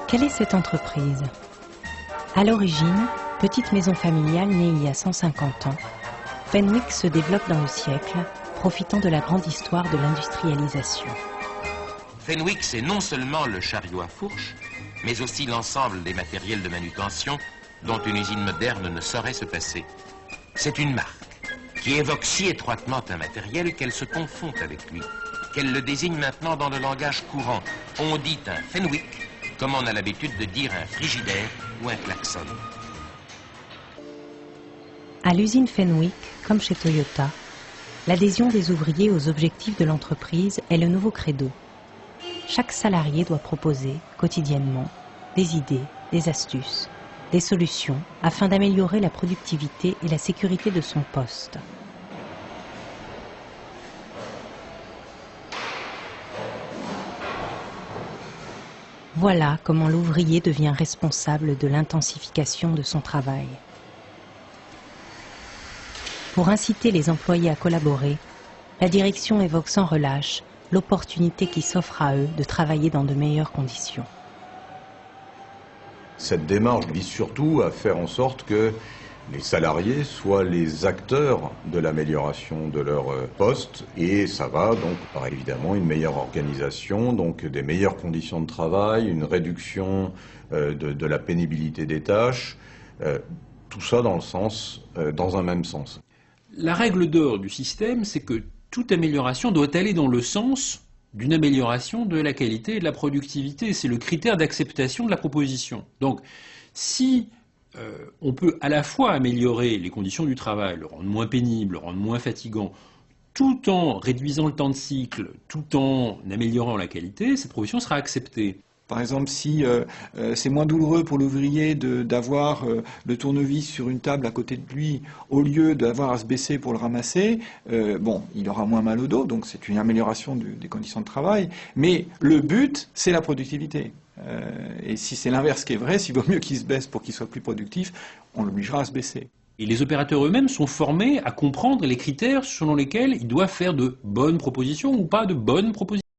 Quelle est cette entreprise? À l'origine, petite maison familiale née il y a 150 ans, Fenwick se développe dans le siècle, profitant de la grande histoire de l'industrialisation. Fenwick, c'est non seulement le chariot à fourche, mais aussi l'ensemble des matériels de manutention dont une usine moderne ne saurait se passer. C'est une marque qui évoque si étroitement un matériel qu'elle se confond avec lui, qu'elle le désigne maintenant dans le langage courant. On dit un Fenwick, comme on a l'habitude de dire un frigidaire ou un klaxon. À l'usine Fenwick, comme chez Toyota, l'adhésion des ouvriers aux objectifs de l'entreprise est le nouveau credo. Chaque salarié doit proposer, quotidiennement, des idées, des astuces, des solutions afin d'améliorer la productivité et la sécurité de son poste. Voilà comment l'ouvrier devient responsable de l'intensification de son travail. Pour inciter les employés à collaborer, la direction évoque sans relâche l'opportunité qui s'offre à eux de travailler dans de meilleures conditions. Cette démarche vise surtout à faire en sorte que les salariés soient les acteurs de l'amélioration de leur poste, et ça va donc par évidemment une meilleure organisation, donc des meilleures conditions de travail, une réduction de la pénibilité des tâches, tout ça dans un même sens. La règle d'or du système, c'est que toute amélioration doit aller dans le sens d'une amélioration de la qualité et de la productivité. C'est le critère d'acceptation de la proposition. Donc, si on peut à la fois améliorer les conditions du travail, le rendre moins pénible, le rendre moins fatigant, tout en réduisant le temps de cycle, tout en améliorant la qualité, cette proposition sera acceptée. Par exemple, si c'est moins douloureux pour l'ouvrier d'avoir le tournevis sur une table à côté de lui, au lieu d'avoir à se baisser pour le ramasser, il aura moins mal au dos, donc c'est une amélioration des conditions de travail. Mais le but, c'est la productivité. Et si c'est l'inverse qui est vrai, s'il vaut mieux qu'il se baisse pour qu'il soit plus productif, on l'obligera à se baisser. Et les opérateurs eux-mêmes sont formés à comprendre les critères selon lesquels ils doivent faire de bonnes propositions ou pas de bonnes propositions.